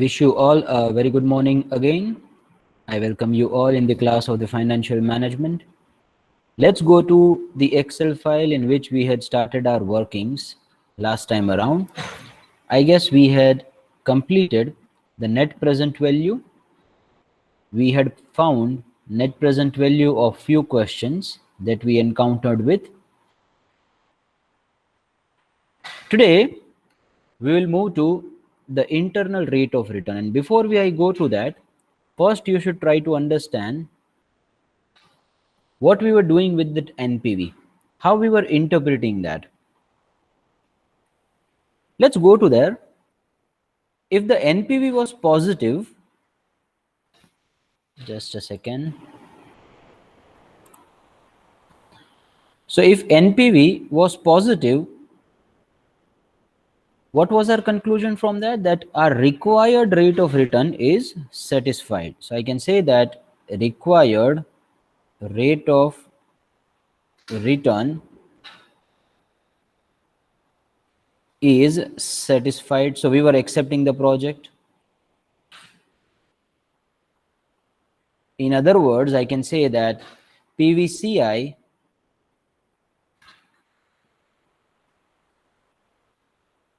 Wish you all a very good morning again. I welcome you all in the class of the financial management. Let's go to the Excel file in which we had started our workings last time around. I guess we had completed the net present value. We had found net present value of few questions that we encountered with. Today, we will move to the internal rate of return. And before I go to that, first you should try to understand what we were doing with that NPV, how we were interpreting that. Let's go to there. If the NPV was positive, just a second. So if NPV was positive, what was our conclusion from that? That our required rate of return is satisfied. So I can say that required rate of return is satisfied. So we were accepting the project. In other words, I can say that PVCI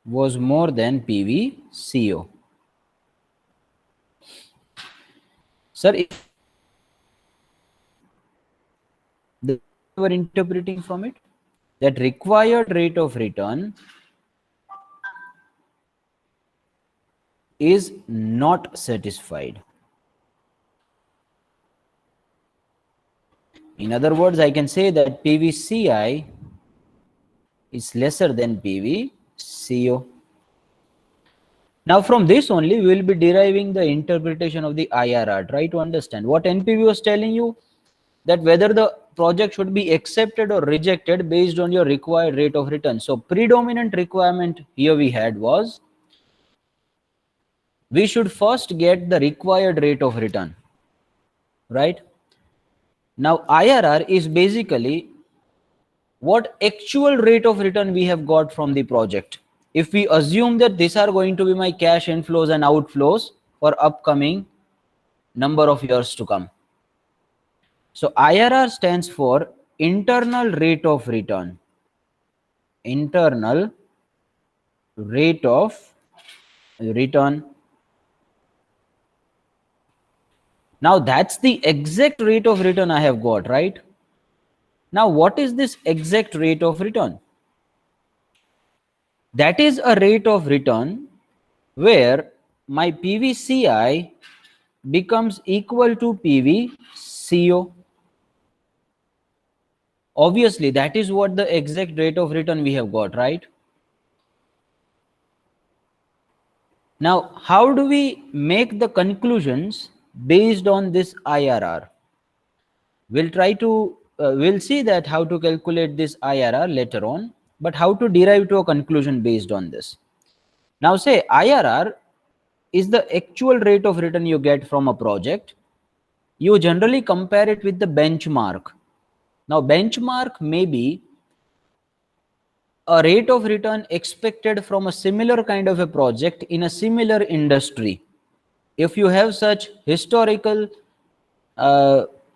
was more than PVCO. Sir, if we were interpreting from it, that required rate of return is not satisfied. In other words, I can say that PVCI is lesser than PVCO. Now from this only we will be deriving the interpretation of the IRR. Try to understand what NPV was telling you, that whether the project should be accepted or rejected based on your required rate of return. So predominant requirement here we had was we should first get the required rate of return, right? Now IRR is basically what actual rate of return we have got from the project. If we assume that these are going to be my cash inflows and outflows for upcoming number of years to come. So IRR stands for internal rate of return. Internal rate of return. Now that's the exact rate of return I have got, right? Now what is this exact rate of return? That is a rate of return where my PVCI becomes equal to PVCO. Obviously, that is what the exact rate of return we have got, right? Now, how do we make the conclusions based on this IRR? We'll try to, we'll see that how to calculate this IRR later on, but how to derive to a conclusion based on this. Now say IRR is the actual rate of return you get from a project. You generally compare it with the benchmark. Now benchmark may be a rate of return expected from a similar kind of a project in a similar industry. If you have such historical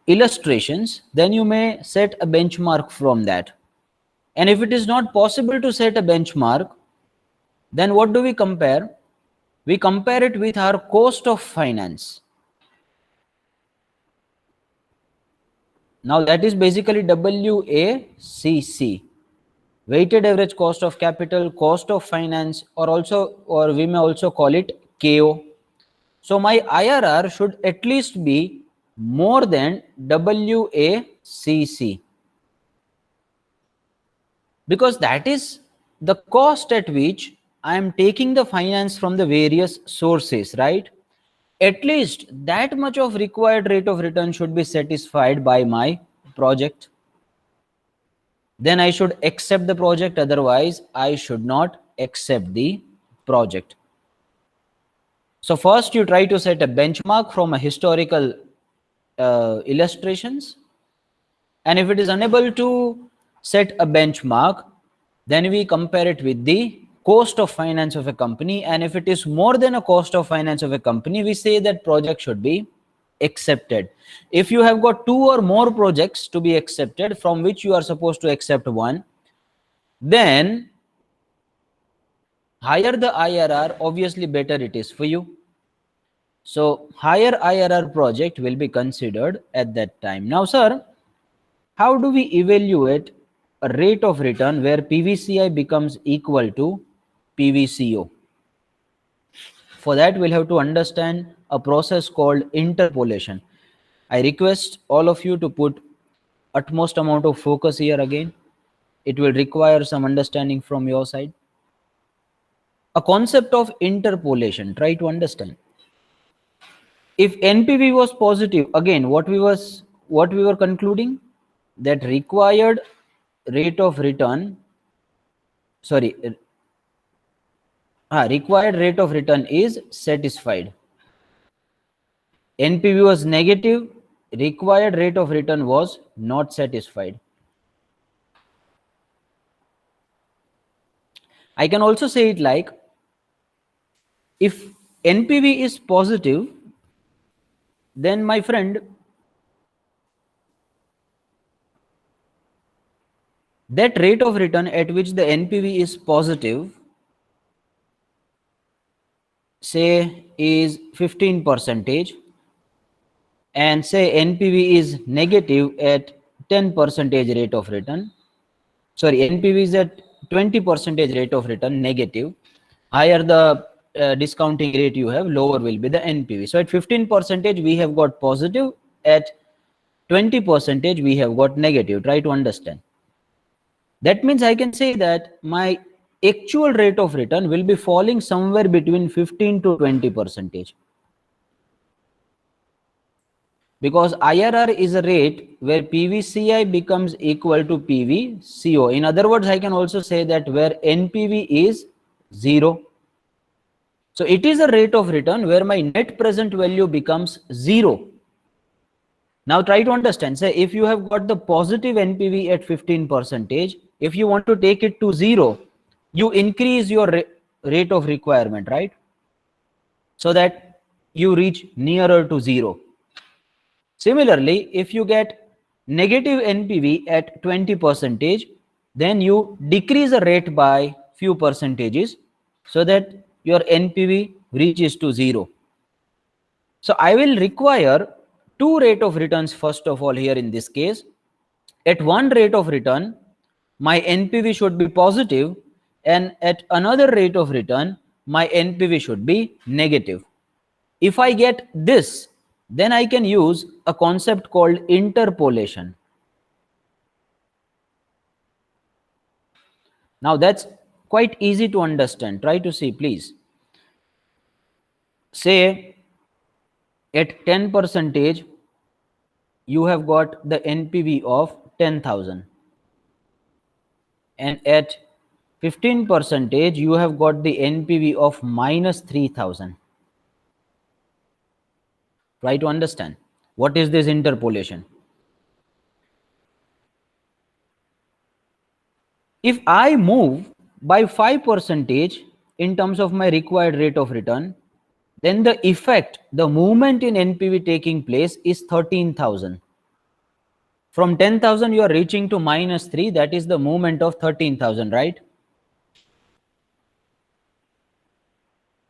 illustrations, then you may set a benchmark from that. And if it is not possible to set a benchmark, then what do we compare? We compare it with our cost of finance. Now that is basically WACC, weighted average cost of capital, cost of finance, or we may also call it KO. So my IRR should at least be more than WACC, because that is the cost at which I am taking the finance from the various sources, right? At least that much of required rate of return should be satisfied by my project. Then I should accept the project, otherwise I should not accept the project. So first you try to set a benchmark from a historical illustrations, and if it is unable to set a benchmark, then we compare it with the cost of finance of a company, and if it is more than a cost of finance of a company, we say that project should be accepted. If you have got 2 or more projects to be accepted, from which you are supposed to accept one, then higher the IRR, obviously better it is for you. So higher IRR project will be considered at that time. Now, sir, how do we evaluate a rate of return where PVCI becomes equal to PVCO? For that, we'll have to understand a process called interpolation. I request all of you to put utmost amount of focus here again. It will require some understanding from your side. A concept of interpolation, try to understand. If NPV was positive, again, what we were concluding, that required rate of return, required rate of return is satisfied. NPV was negative, required rate of return was not satisfied. I can also say it like, if NPV is positive, then my friend, that rate of return at which the NPV is positive, say is 15%, and say NPV is negative at 10% rate of return. Sorry, NPV is at 20% rate of return, negative. Higher the discounting rate you have, lower will be the NPV. So at 15% we have got positive, at 20% we have got negative. Try to understand. That means I can say that my actual rate of return will be falling somewhere between 15 to 20%. Because IRR is a rate where PVCI becomes equal to PVCO. In other words, I can also say that where NPV is 0. So it is a rate of return where my net present value becomes 0. Now try to understand. Say if you have got the positive NPV at 15%, if you want to take it to 0, you increase your rate of requirement, right? So that you reach nearer to 0. Similarly, if you get negative NPV at 20%, then you decrease the rate by few percentages so that your NPV reaches to 0. So I will require 2 rate of returns first of all here in this case. At one rate of return, my NPV should be positive, and at another rate of return, my NPV should be negative. If I get this, then I can use a concept called interpolation. Now that's quite easy to understand. Try to see, please. Say at 10%, you have got the NPV of 10,000. And at 15%, you have got the NPV of minus 3,000. Try to understand. What is this interpolation? If I move by 5% in terms of my required rate of return, then the effect, the movement in NPV taking place is 13,000. From 10,000 you are reaching to minus 3, that is the movement of 13,000, right?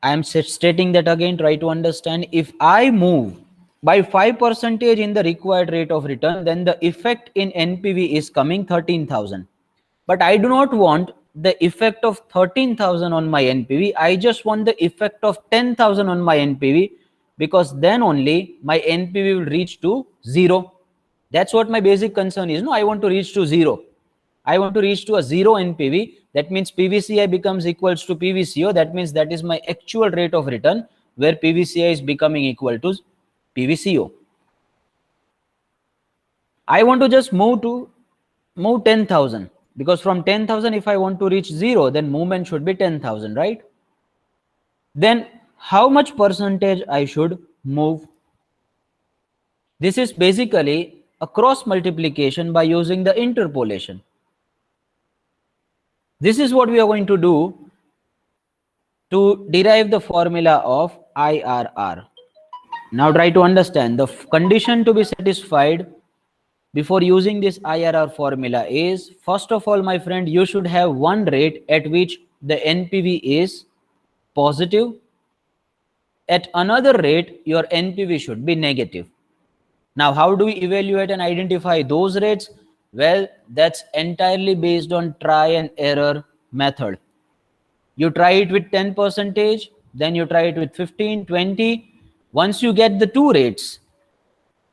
I am stating that again, try to understand. If I move by 5% in the required rate of return, then the effect in NPV is coming 13,000. But I do not want the effect of 13,000 on my NPV. I just want the effect of 10,000 on my NPV, because then only my NPV will reach to 0. That's what my basic concern is. No, I want to reach to 0. I want to reach to a 0 NPV. That means PVCI becomes equals to PVCO. That means that is my actual rate of return where PVCI is becoming equal to PVCO. I want to just move 10,000, because from 10,000 if I want to reach 0, then movement should be 10,000, right? Then how much percentage I should move? This is basically a cross multiplication by using the interpolation. This is what we are going to do to derive the formula of IRR. Now try to understand the condition to be satisfied before using this IRR formula is, first of all, my friend, you should have one rate at which the NPV is positive. At another rate, your NPV should be negative. Now, how do we evaluate and identify those rates? Well, that's entirely based on try and error method. You try it with 10 percentage, then you try it with 15, 20. Once you get the two rates,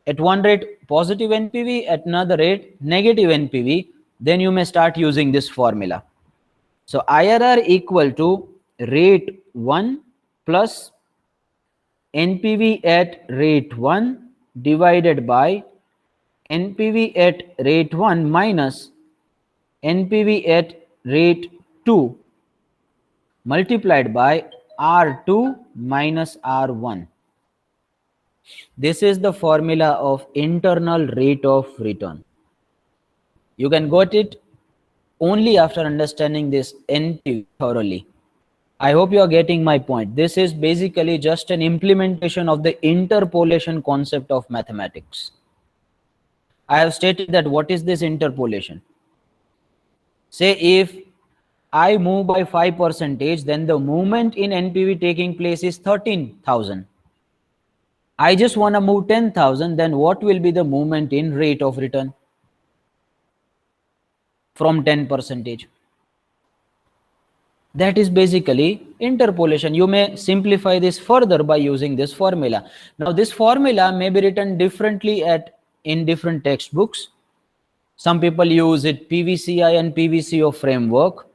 at one rate positive NPV, at another rate negative NPV, then you may start using this formula. So IRR equal to rate 1 plus NPV at rate 1 divided by NPV at rate 1 minus NPV at rate 2 multiplied by R2 minus R1. This is the formula of internal rate of return. You can get it only after understanding this NPV thoroughly. I hope you are getting my point. This is basically just an implementation of the interpolation concept of mathematics. I have stated that what is this interpolation? Say if I move by 5%, then the movement in NPV taking place is 13,000. I just want to move 10,000, then what will be the movement in rate of return from 10%? That is basically interpolation. You may simplify this further by using this formula. Now this formula may be written differently in different textbooks. Some people use it PVCI and PVCO framework.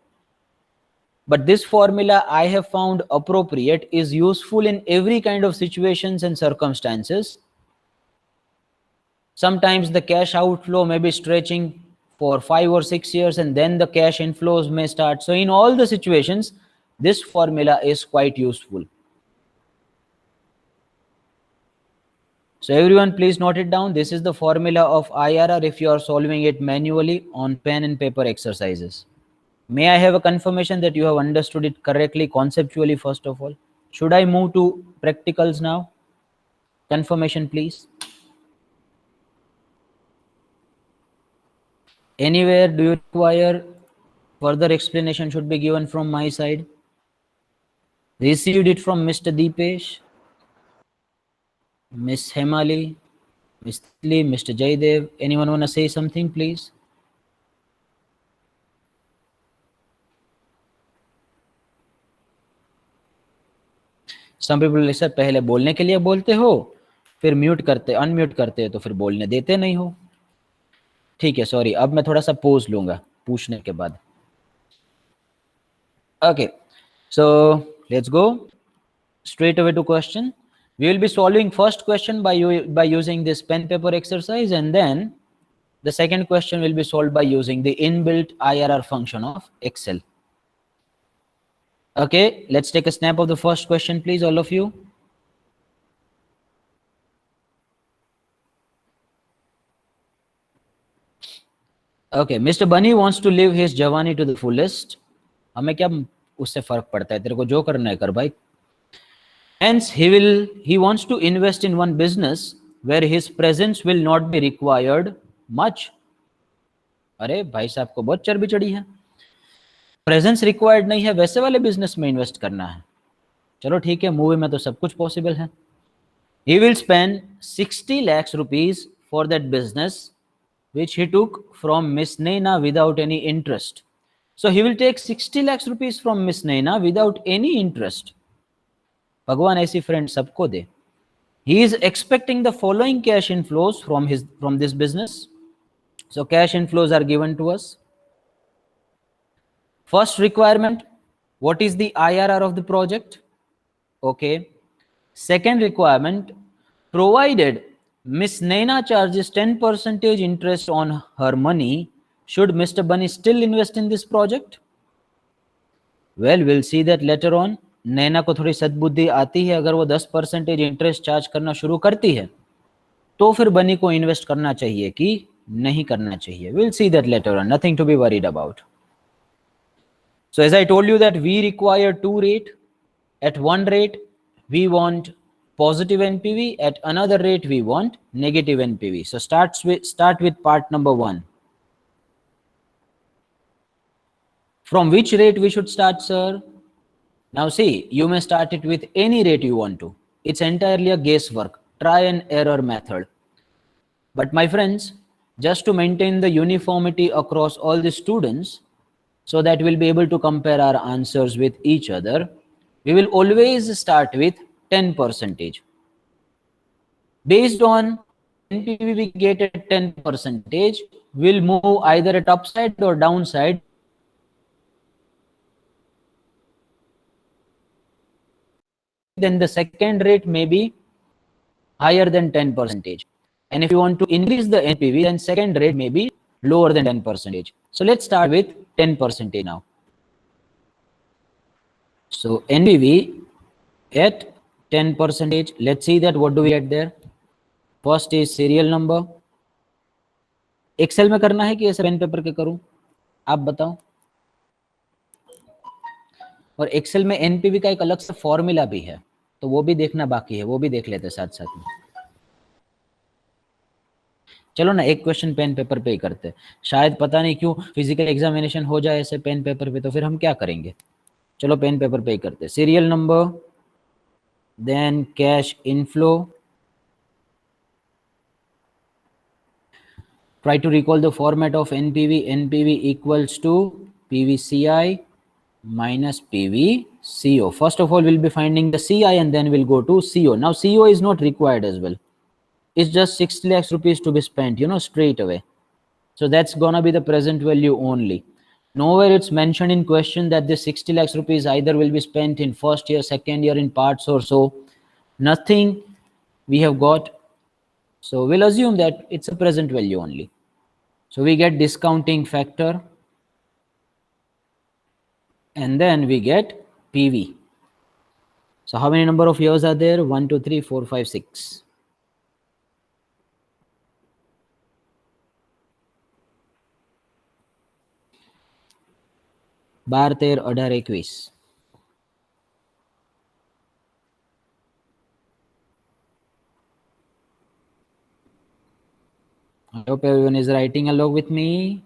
But this formula I have found appropriate, is useful in every kind of situations and circumstances. Sometimes the cash outflow may be stretching for 5 or 6 years and then the cash inflows may start. So in all the situations, this formula is quite useful. So everyone please note it down. This is the formula of IRR if you are solving it manually on pen and paper exercises. May I have a confirmation that you have understood it correctly conceptually first of all? Should I move to practicals now? Confirmation please. Anywhere do you require further explanation should be given from my side? Received it from Mr. Deepesh, Miss Hemali, Mr. Lee, Mr. Jaydev. Anyone want to say something please? Some people ऐसा पहले बोलने के लिए बोलते हो, फिर mute करते unmute करते हैं तो फिर बोलने देते नहीं हो. ठीक है, सॉरी. अब मैं थोड़ा सा पोज लूंगा पूछने के बाद. Okay, so let's go straight away to question. We will be solving first question by using this pen paper exercise, and then the second question will be solved by using the inbuilt IRR function of Excel. Okay, let's take a snap of the first question, please, all of you. Okay, Mr. Bunny wants to live his Jawani to the fullest. हमें क्या उससे फर्क पड़ता है, तेरे को जो करना है कर भाई. Hence, he wants to invest in one business where his presence will not be required much. अरे भाई साहब को बहुत चर्बी चढ़ी है. प्रेजेंस रिक्वायर्ड नहीं है, वैसे वाले बिजनेस में इन्वेस्ट करना है. चलो ठीक है, मूवी में तो सब कुछ पॉसिबल है. He will spend 60 lakhs rupees for that business which he took from Miss Naina without any interest. So he will take 60 lakhs rupees from Miss Naina without any interest. भगवान ऐसी friend सबको दे. He is expecting the following cash inflows from this business. So cash inflows are given to us. First requirement, what is the IRR of the project? Okay. Second requirement, provided Miss Naina charges 10% interest on her money, should Mr. Bunny still invest in this project? Well, we'll see that later on. नैना को थोड़ी सद्बुद्धि आती है, अगर वो 10% interest charge करना शुरू करती है तो फिर बनी को इन्वेस्ट करना चाहिए कि नहीं करना चाहिए. We'll see that later on. Nothing to be worried about. So as I told you that we require two rate. At one rate we want positive NPV, at another rate we want negative NPV. So start with part number 1. From which rate we should start, sir? Now see, you may start it with any rate you want to. It's entirely a guesswork, try and error method. But my friends, just to maintain the uniformity across all the students, so that we'll be able to compare our answers with each other, we will always start with 10%. Based on NPV we get at 10%, we'll move either at upside or downside. Then the second rate may be higher than 10%. And if you want to increase the NPV, then second rate may be lower than 10%. So let's start with 10% now. So NPV at 10%. Let's see that what do we get there. First is serial number. Excel में करना है कि ऐसे pen paper के करूं, आप बताओ. और एक्सेल में एनपीवी का एक अलग से फॉर्मूला भी है, तो वो भी देखना बाकी है, वो भी देख लेते साथ साथ में. चलो ना, एक क्वेश्चन पेन पेपर पे ही करते. शायद पता नहीं क्यों फिजिकल एग्जामिनेशन हो जाए ऐसे पेन पेपर पे, तो फिर हम क्या करेंगे. चलो पेन पेपर पे ही करते. Serial number, then cash inflow. Try to recall the format of NPV. NPV equals to PVCI minus PVCO. First of all, we'll be finding the CI and then we'll go to CO. Now, CO is not required as well. It's just 60 lakhs rupees to be spent, straight away. So that's gonna be the present value only. Nowhere it's mentioned in question that this 60 lakhs rupees either will be spent in first year, second year in parts or so. Nothing we have got. So we'll assume that it's a present value only. So we get discounting factor and then we get PV. So how many number of years are there? 1, 2, 3, 4, 5, 6. बार तेर 18 21. I hope everyone is writing along with me.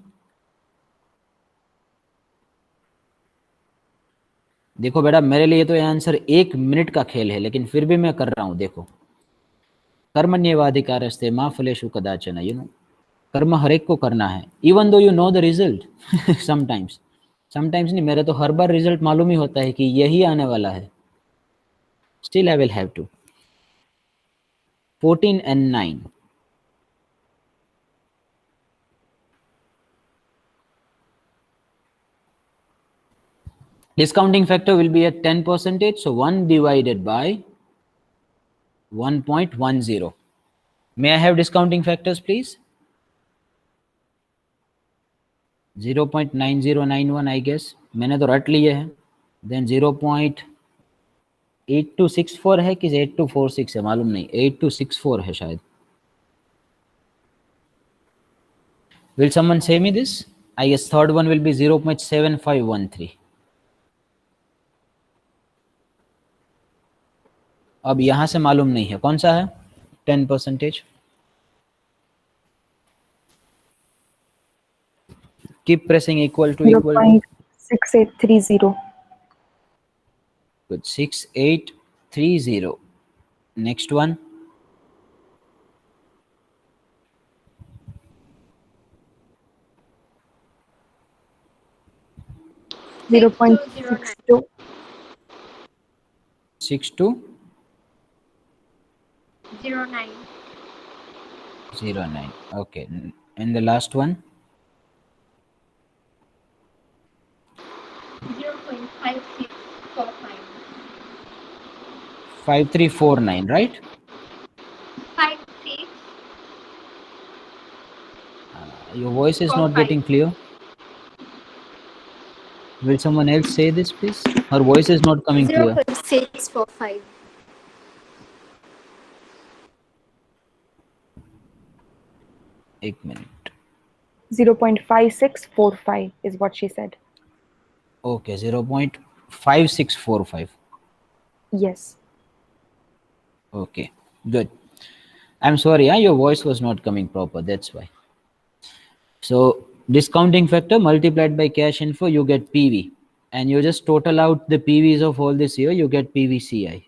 देखो बेटा, मेरे लिए तो ये answer 1 minute का खेल है, लेकिन फिर भी मैं कर रहा हूं. देखो, कर्मण्येवाधिकारस्ते मा फलेषु कदाचन. कर्म हर एक को करना है, even though you know the result. Sometimes नहीं, मेरे तो हर बार रिजल्ट मालूम ही होता है कि यही आने वाला है. Still I will have to. 14 and 9. Discounting factor will be at 10%. So 1 divided by 1.10. May I have discounting factors, please? 0.9091, I guess. मैंने तो रट लिए हैं. Then 0.8264 है कि 8246 है, मालूम नहीं. 8264 है शायद. Will someone say me this? I guess third one will be 0.7513. अब यहां से मालूम नहीं है कौन सा है 10%. Keep pressing equal to. 0.6830. Good. 6830. Next one. 0.62. 6209. Okay. And the last one? 0.5645. 5349, right? 56. Your voice is not getting clear. Will someone else say this, please? Her voice is not coming clear. 0.645. एक minute. 0.5645 is what she said. Okay, 0.5645. Yes. Okay, good. I'm sorry, your voice was not coming proper. That's why. So discounting factor multiplied by cash inflow, you get PV, and you just total out the PVs of all this year, you get PVCI.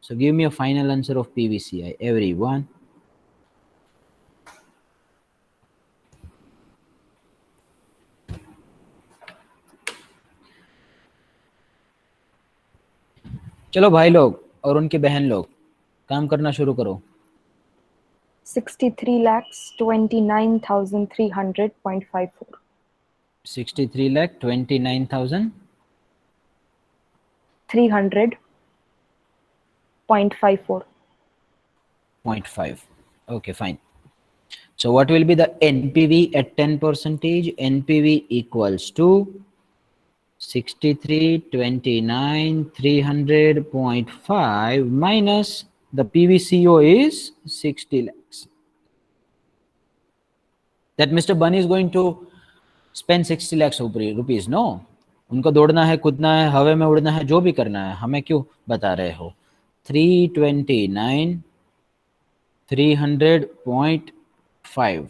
So give me a final answer of PVCI, everyone. चलो भाई लोग और उनके बहन लोग काम करना शुरू करो. 63,29,300.54. 63,29,000. 300.54. 0.5. Okay, fine. So what will be the NPV at 10%? NPV equals to 63,29,300.5 minus the PVCO is 60 lakhs. That Mr. Bunny is going to spend 60 lakhs rupees. No, उनको दौड़ना है, कूदना है, हवा में उड़ना है, जो भी करना है, हमें क्यों बता रहे हो? 329,300.5.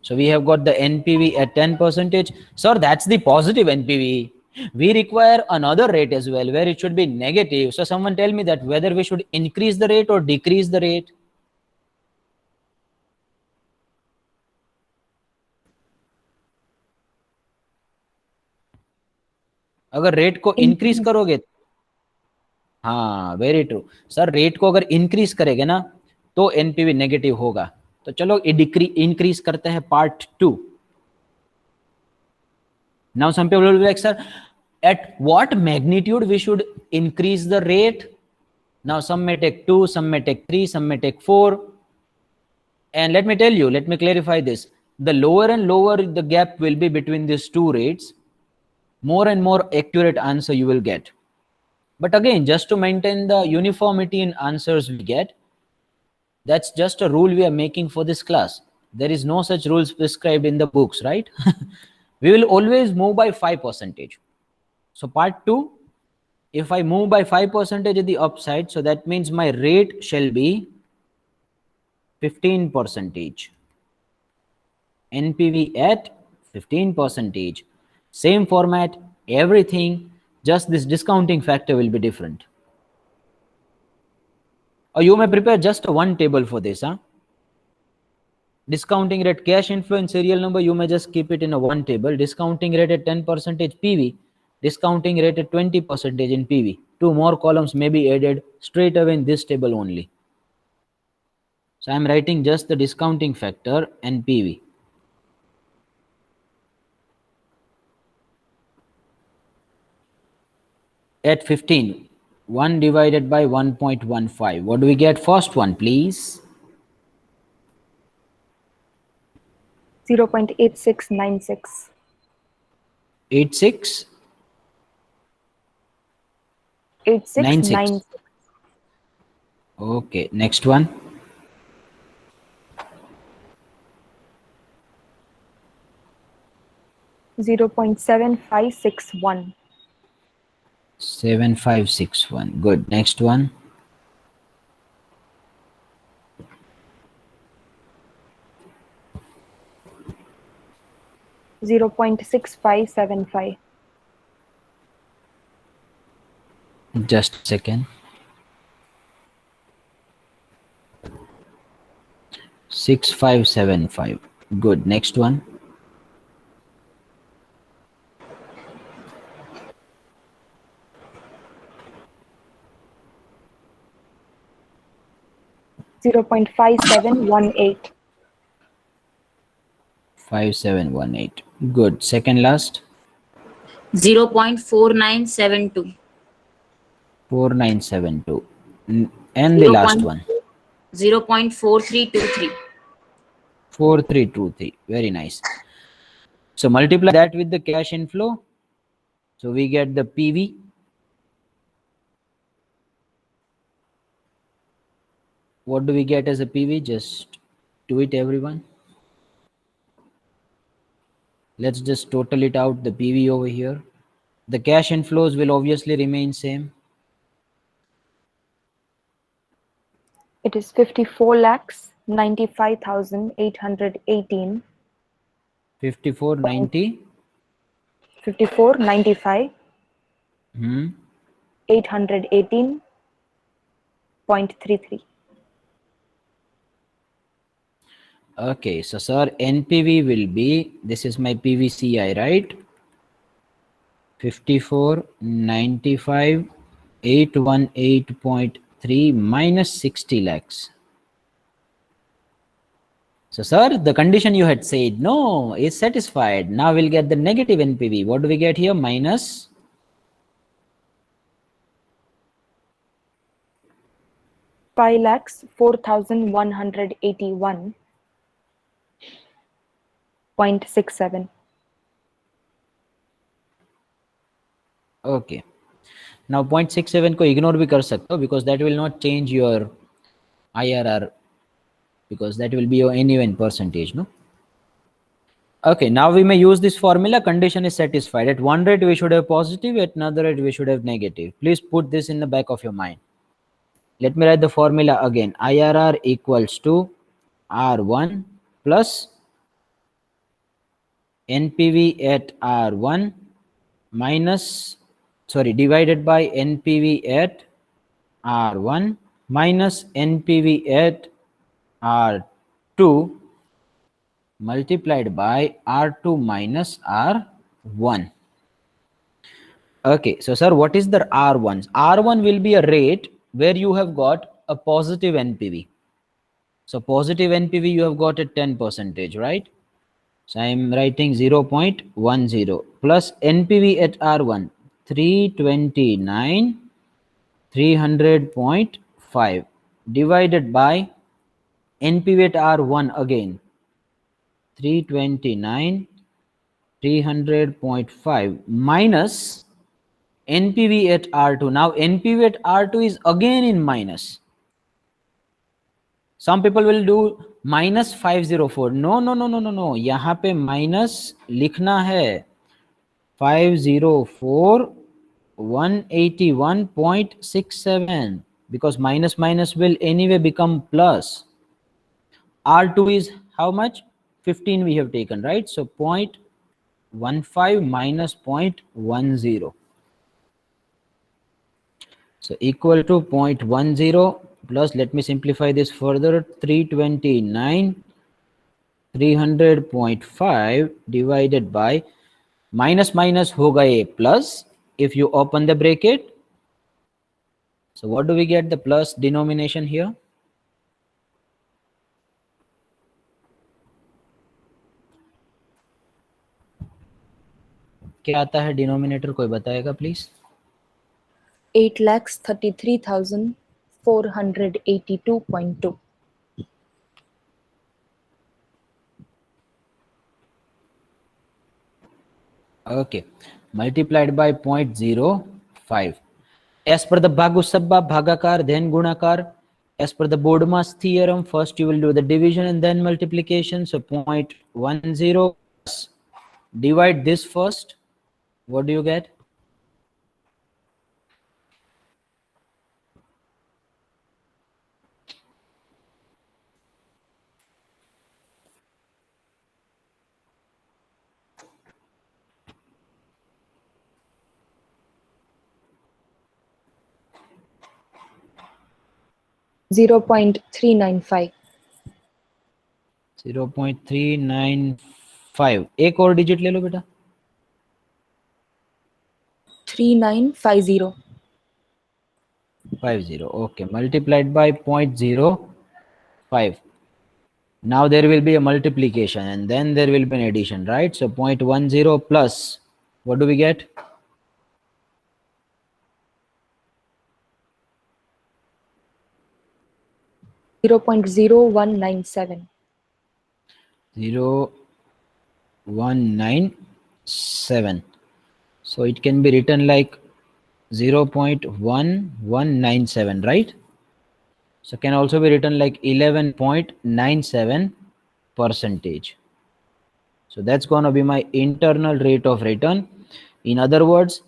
So we have got the NPV at 10%. Sir, that's the positive NPV. We require another rate as well where it should be negative. So someone tell me that whether we should increase the rate or decrease the rate. अगर rate को increase करोगे, हाँ very true sir, rate को अगर increase करेंगे ना तो NPV negative होगा. तो चलो इंक्रीज करते हैं part 2. Now some people will be like, sir, at what magnitude we should increase the rate? Now some may take 2, some may take 3, some may take 4. And let me tell you, let me clarify this. The lower and lower the gap will be between these two rates, more and more accurate answer you will get. But again, just to maintain the uniformity in answers we get, that's just a rule we are making for this class. There is no such rules prescribed in the books, right? We will always move by 5%. So part 2, if I move by 5% at the upside, so that means my rate shall be 15%. NPV at 15%. Same format, everything, just this discounting factor will be different. Or you may prepare just one table for this. Discounting rate, cash inflow and serial number, you may just keep it in a one table. Discounting rate at 10% PV, discounting rate at 20% in PV. 2 more columns may be added straight away in this table only. So I am writing just the discounting factor and PV. At 15, 1 divided by 1.15. What do we get? First one, please. 0.8696. 86. 8696. Okay, next one. 0.7561. 7561. Good. Next one. 0.6575. Just a second. 6575. Good. Next one. 0.5718. 5718. Good. Second last. 0.4972. 4972. And the last one. 0.4323. 4323. Very nice. So multiply that with the cash inflow. So we get the PV. What do we get as a PV? Just do it, everyone. Let's just total it out, the PV over here. The cash inflows will obviously remain same. It is 54,95,818. 5490. 5495 Hmm. 818.33. Okay, so sir, NPV will be, this is my PVCI, right? 5495 818.3 minus 60 lakhs. So sir, the condition you had said no is satisfied. Now we'll get the negative NPV. What do we get here? Minus 5,04,181.67. okay. Now 0.67 को ignore भी कर सकते हो because that will not change your IRR because that will be your anyway in percentage, no? Okay, now we may use this formula. Condition is satisfied. At one rate we should have positive, at another rate we should have negative. Please put this in the back of your mind. Let me write the formula again. IRR equals to R1 plus NPV at R1 minus, sorry, divided by NPV at R1 minus NPV at R2 multiplied by R2 minus R1. Okay, so sir, what is the R1s? R1 will be a rate where you have got a positive NPV. So positive NPV you have got at 10%, right? So I am writing 0.10 plus NPV at R1 329 300.5 divided by NPV at R1 again 329 300.5 minus NPV at R2. Now NPV at R2 is again in minus. Some people will do minus 504. No, no, no, no, no, no. यहाँ पे minus लिखना है 504 181.67 because minus minus will anyway become plus. R2 is how much? 15 we have taken, right? So 0.15 minus 0.10. So equal to 0.10 plus, let me simplify this further, 329 300.5 divided by minus minus hoga a plus. If you open the bracket, so what do we get the plus denomination here? क्या आता है denominator, कोई बताएगा please? 8,33,482.2. Okay, multiplied by 0.05. As per the Bhagu-Sabba Bhagakar, then Gunakar. As per the Bodmas theorem, first you will do the division and then multiplication. So 0.10 plus, divide this first. What do you get? $0.395. 0.395. एक और digit ले लो बेटा. 3950. 50. Okay, multiplied by 0.05. Now there will be a multiplication and then there will be an addition, right? So 0.10 plus, what do we get? 0.0197. 0197. So it can be written like 0.1197, right? So can also be written like 11.97 percentage. So that's going to be my internal rate of return. In other words,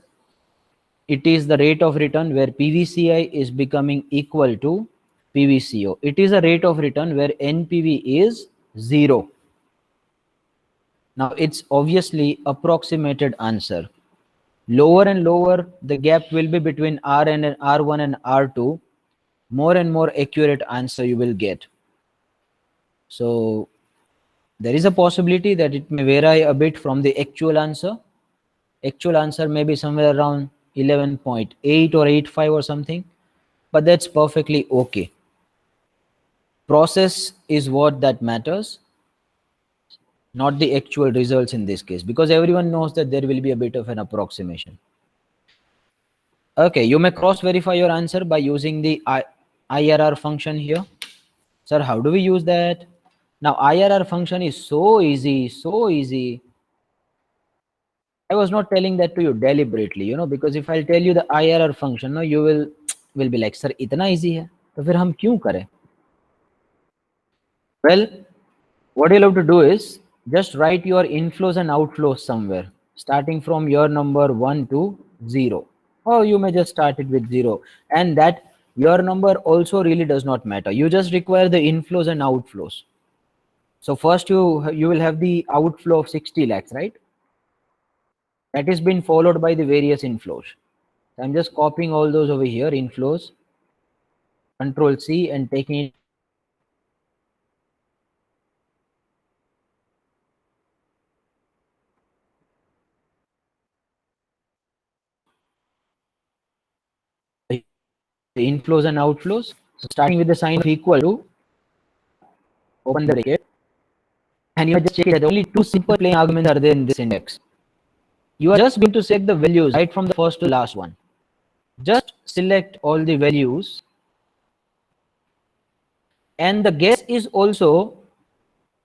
it is the rate of return where PVCI is becoming equal to PVCO. It is a rate of return where NPV is 0. Now it's obviously approximated answer. Lower and lower the gap will be between Rn and R1 and R2, more and more accurate answer you will get. So there is a possibility that it may vary a bit from the actual answer. Actual answer may be somewhere around 11.8 or 85 or something, but that's perfectly okay. Process is what that matters, not the actual results in this case, because everyone knows that there will be a bit of an approximation. Okay, you may cross verify your answer by using the IRR function here. Sir, how do we use that? Now IRR function is so easy, so easy. I was not telling that to you deliberately, because if I'll tell you the IRR function, no, you will be like, sir, इतना easy है, तो फिर हम क्यों करें? Well, what you'll have to do is just write your inflows and outflows somewhere, starting from your number 1 to 0. Or you may just start it with 0. And that your number also really does not matter. You just require the inflows and outflows. So first you will have the outflow of 60 lakhs, right? That is been followed by the various inflows. So I'm just copying all those over here, inflows, Control C, and taking it the inflows and outflows. So starting with the sign of equal to, open the bracket, and you just check it that only two simple plain arguments are there in this index. You are just going to select the values right from the first to the last one. Just select all the values, and the guess is also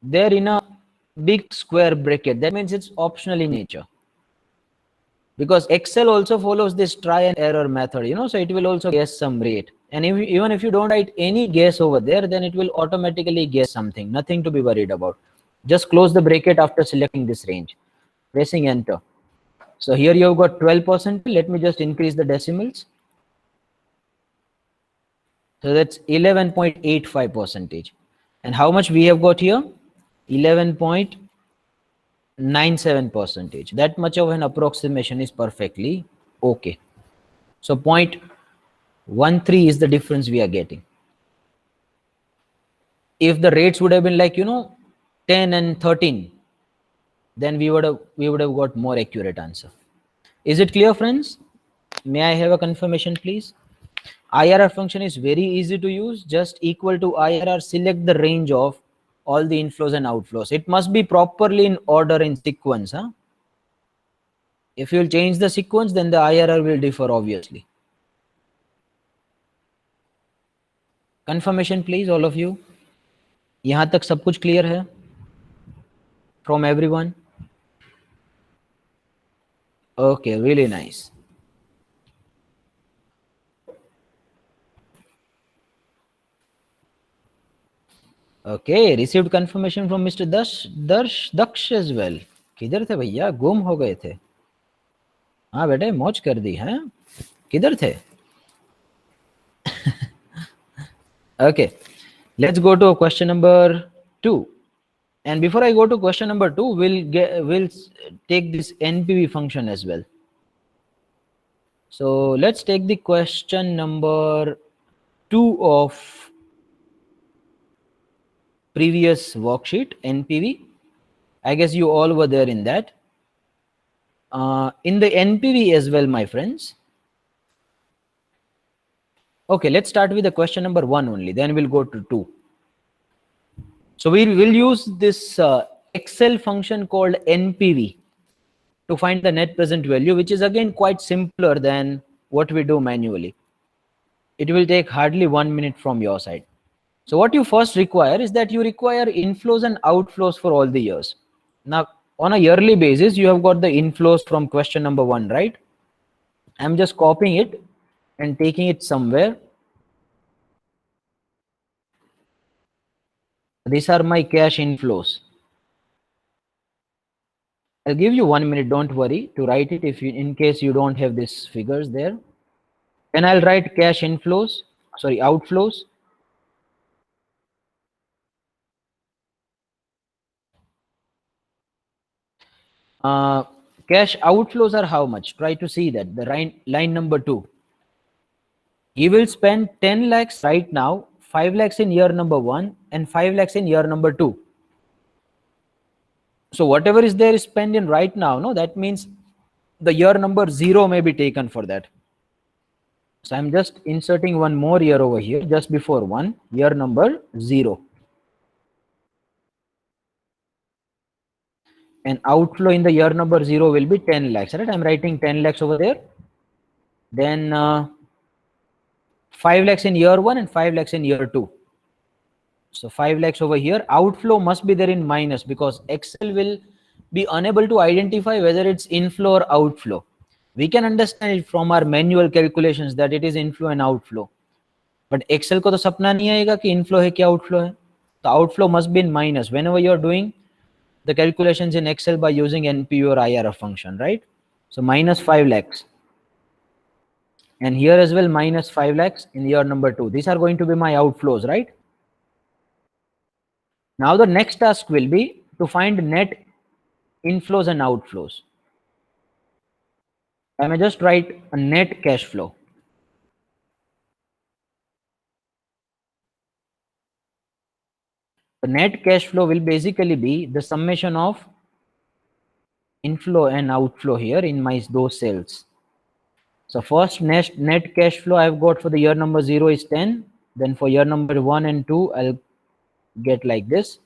there in a big square bracket. That means it's optional in nature, because Excel also follows this try and error method, so it will also guess some rate. And even if you don't write any guess over there, then it will automatically guess something. Nothing to be worried about. Just close the bracket after selecting this range, pressing enter. So here you have got 12%. Let me just increase the decimals. So that's 11.85 percentage. And how much we have got here? 11.97 percentage. That much of an approximation is perfectly okay. So 0.13 is the difference we are getting. If the rates would have been like 10 and 13, then we would have got more accurate answer. Is it clear, friends? May I have a confirmation, please? IRR function is very easy to use. Just equal to IRR, select the range of all the inflows and outflows. It must be properly in order, in sequence. If you will change the sequence, then the IRR will differ, obviously. Confirmation, please, all of you. यहाँ तक सब कुछ clear है? From everyone? Okay, really nice. Okay, received confirmation from Mr. Daksh as well. किधर थे भैया? गुम हो गए थे. हाँ बेटे, मौज कर दी हैं. किधर थे? Okay, let's go to question number 2. And before I go to question number 2, we'll take this NPV function as well. So let's take the question number 2 of previous worksheet, NPV. I guess you all were there in that. In the NPV as well, my friends. Okay, let's start with the question number 1 only, then we'll go to 2. So we will use this Excel function called NPV to find the net present value, which is again quite simpler than what we do manually. It will take hardly 1 minute from your side. So what you first require is that you require inflows and outflows for all the years. Now, on a yearly basis, you have got the inflows from question number 1, right? I'm just copying it and taking it somewhere. These are my cash inflows. I'll give you 1 minute, don't worry, to write it if you, in case you don't have these figures there. Then I'll write cash inflows, sorry, outflows. Cash outflows are how much? Try to see that, the line number 2. He will spend 10 lakhs right now, 5 lakhs in year number 1 and 5 lakhs in year number 2. So whatever is there is spent in right now, no, that means the year number 0 may be taken for that. So I'm just inserting one more year over here, just before 1, year number 0. And outflow in the year number 0 will be 10 lakhs, right? I'm writing 10 lakhs over there. Then 5 lakhs in year 1 and 5 lakhs in year 2. So 5 lakhs over here. Outflow must be there in minus because Excel will be unable to identify whether it's inflow or outflow. We can understand it from our manual calculations that it is inflow and outflow. But Excel को तो सपना नहीं आएगा कि inflow है क्या outflow है. The outflow must be in minus whenever you're doing the calculations in Excel by using NPV or IRR function, right? So minus 5 lakhs. And here as well, minus 5 lakhs in year number 2. These are going to be my outflows, right? Now the next task will be to find net inflows and outflows. I may just write a net cash flow. The net cash flow will basically be the summation of inflow and outflow here in my those cells. So first net cash flow I've got for the year number 0 is 10. Then for year number 1 and 2, I'll get like this.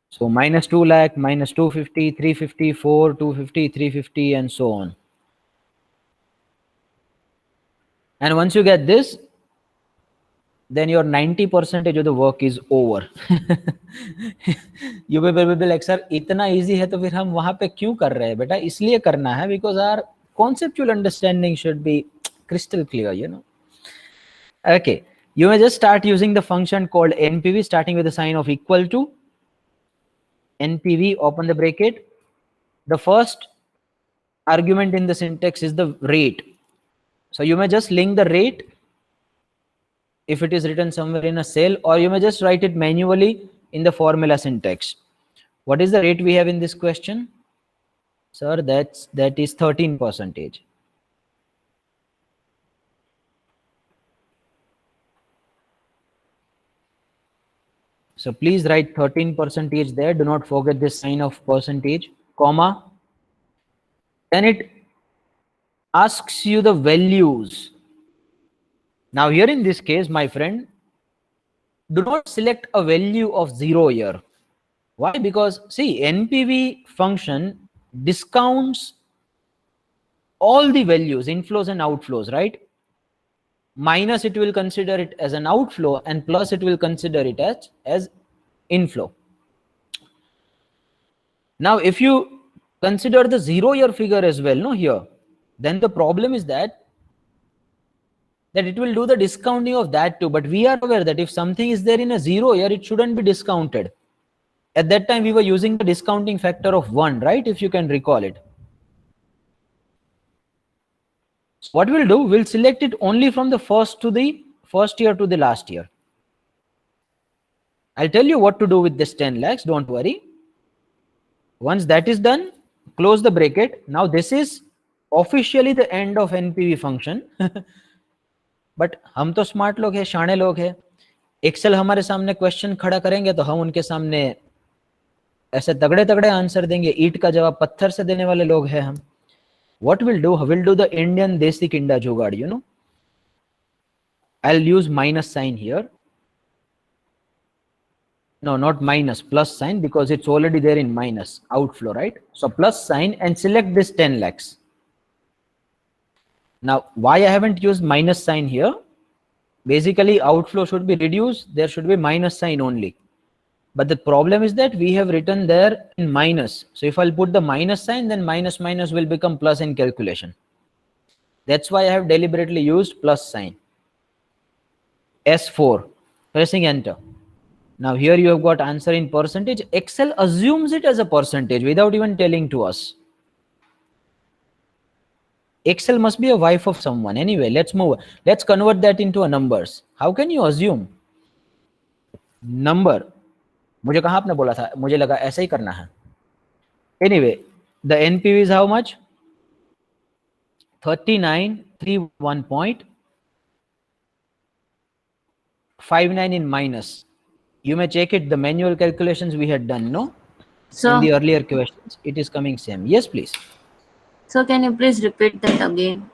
So minus 2 lakh, minus 250, 350, 4, 250, 350, and so on. And once you get this, then your 90% of the work is over. You will be like, sir, इतना easy है तो फिर हम वहाँ पे क्यों कर रहे हैं बेटा? इसलिए करना है because our conceptual understanding should be crystal clear, you know. Okay, you may just start using the function called NPV, starting with the sign of equal to. NPV, open the bracket. The first argument in the syntax is the rate. So you may just link the rate if it is written somewhere in a cell, or you may just write it manually in the formula syntax. What is the rate we have in this question? Sir, that is 13%. So please write 13% there. Do not forget this sign of percentage, comma. Then it asks you the values. Now here in this case, my friend, do not select a value of 0 here. Why? Because see, NPV function discounts all the values, inflows and outflows, right? Minus it will consider it as an outflow, and plus it will consider it as inflow. Now if you consider the 0 year figure as well, no, here, then the problem is that it will do the discounting of that too. But we are aware that if something is there in a 0 year, it shouldn't be discounted. At that time we were using the discounting factor of 1, right? If you can recall it. So what we'll do, we'll select it only from the first year to the last year. I'll tell you what to do with this 10 lakhs, don't worry. Once that is done, close the bracket. Now this is officially the end of NPV function. But हम तो smart लोग हैं, शाणे लोग हैं. Excel हमारे सामने question खड़ा करेंगे तो हम उनके सामने ऐसे तगड़े तगड़े आंसर देंगे. ईंट का जवाब पत्थर से देने वाले लोग हैं हम. What we'll do the Indian desi kinda jugaad, you know. I'll use minus sign here. No, not minus, plus sign, because it's already there in minus, outflow, right? So plus sign and select this 10 lakhs. Now, why I haven't used minus sign here? Basically, outflow should be reduced. There should be minus sign only. But the problem is that we have written there in minus. So if I'll put the minus sign, then minus minus will become plus in calculation. That's why I have deliberately used plus sign. S4, pressing enter. Now here you have got answer in percentage. Excel assumes it as a percentage without even telling to us. Excel must be a wife of someone. Anyway, let's move. Let's convert that into a numbers. How can you assume? Number. मुझे कहाँ आपने बोला था? मुझे लगा ऐसा ही करना है. Anyway, the NPV is how much? 3931.59 in minus. You may check it, the manual calculations we had done, no? So, In the earlier questions, it is coming same. Yes, please. so can you please repeat that again?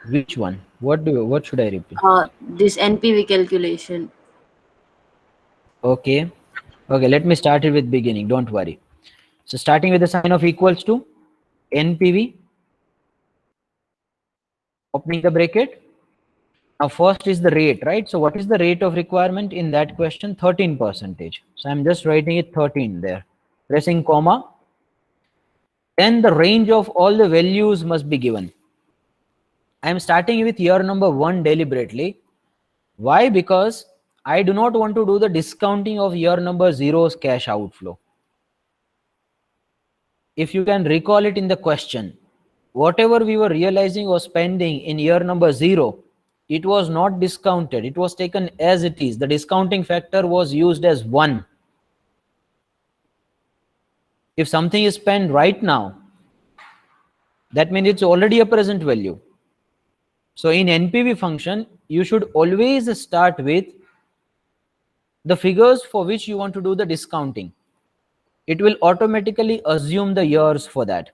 Which one? What should I repeat? This NPV calculation. Okay. Okay, let me start it with beginning. Don't worry. So starting with the sign of equals to NPV. Opening the bracket. Now first is the rate, right? So what is the rate of requirement in that question? 13%. So I'm just writing it 13 there. Pressing comma. Then the range of all the values must be given. I'm starting with year number 1 deliberately. Why? Because I do not want to do the discounting of year number 0's cash outflow. If you can recall it in the question, whatever we were realizing or spending in year number 0, it was not discounted. It was taken as it is. The discounting factor was used as 1. If something is spent right now, that means it's already a present value. So in NPV function, you should always start with the figures for which you want to do the discounting. It will automatically assume the years for that.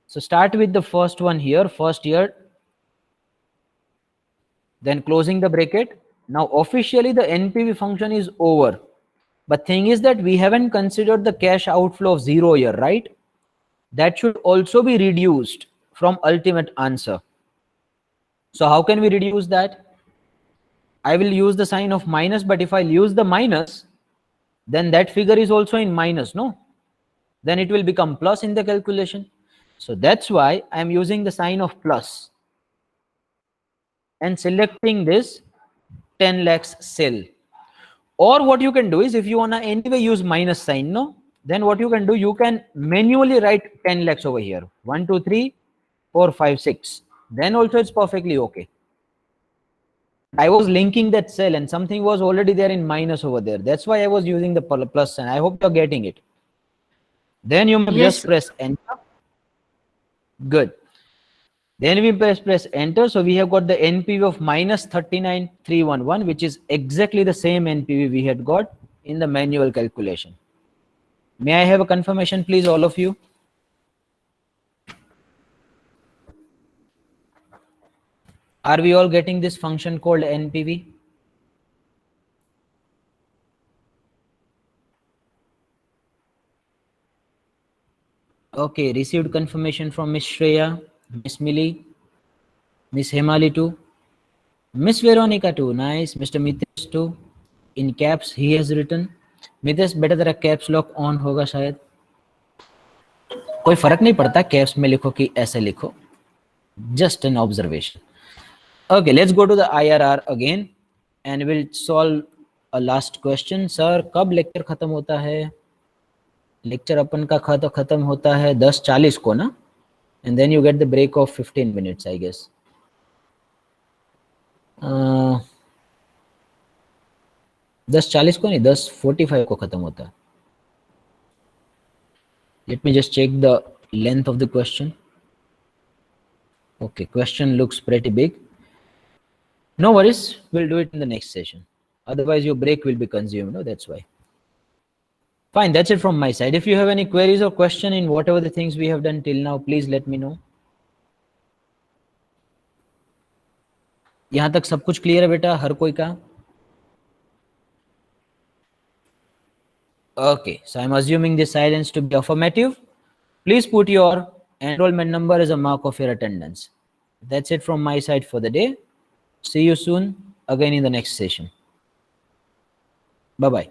So start with the first one here, first year, then closing the bracket. Now officially the NPV function is over. But thing is that we haven't considered the cash outflow of 0 year, right? That should also be reduced from ultimate answer. So how can we reduce that? I will use the sign of minus, but if I use the minus, then that figure is also in minus, no? Then it will become plus in the calculation. So that's why I'm using the sign of plus and selecting this 10 lakhs cell. Or what you can do is, if you wanna anyway use minus sign, no? Then what you can do, you can manually write 10 lakhs over here. 1, 2, 3, 4, 5, 6. Then also it's perfectly okay. I was linking that cell and something was already there in minus over there. That's why I was using the plus sign. I hope you're getting it. Then you may Yes, just press enter. Good. Then we press enter. So we have got the NPV of minus 39,311, which is exactly the same NPV we had got in the manual calculation. May I have a confirmation, please, all of you? Are we all getting this function called NPV? Okay, received confirmation from Miss Shreya, Miss Millie, Miss Hemali too, Miss Veronica too, nice, Mr. Mitesh too, in caps he has written. Mitesh, बेटा तेरा caps lock on होगा शायद. कोई फर्क नहीं पड़ता caps में लिखो कि ऐसे लिखो. Just an observation. Okay, let's go to the IRR again and we'll solve a last question. Sir, कब lecture खत्म होता है? Lecture अपन का खत्म होता है 10:40 को ना? And then you get the break of 15 minutes, I guess. 10:40 को नहीं, 10:45 को खत्म होता है. Let me just check the length of the question. Okay, question looks pretty big. No worries, we'll do it in the next session. Otherwise your break will be consumed, no? That's why. Fine, that's it from my side. If you have any queries or question in whatever the things we have done till now, please let me know. यहाँ तक सब कुछ clear है बेटा, हर कोई का? Okay, so I'm assuming this silence to be affirmative. Please put your enrollment number as a mark of your attendance. That's it from my side for the day. See you soon again in the next session. Bye-bye.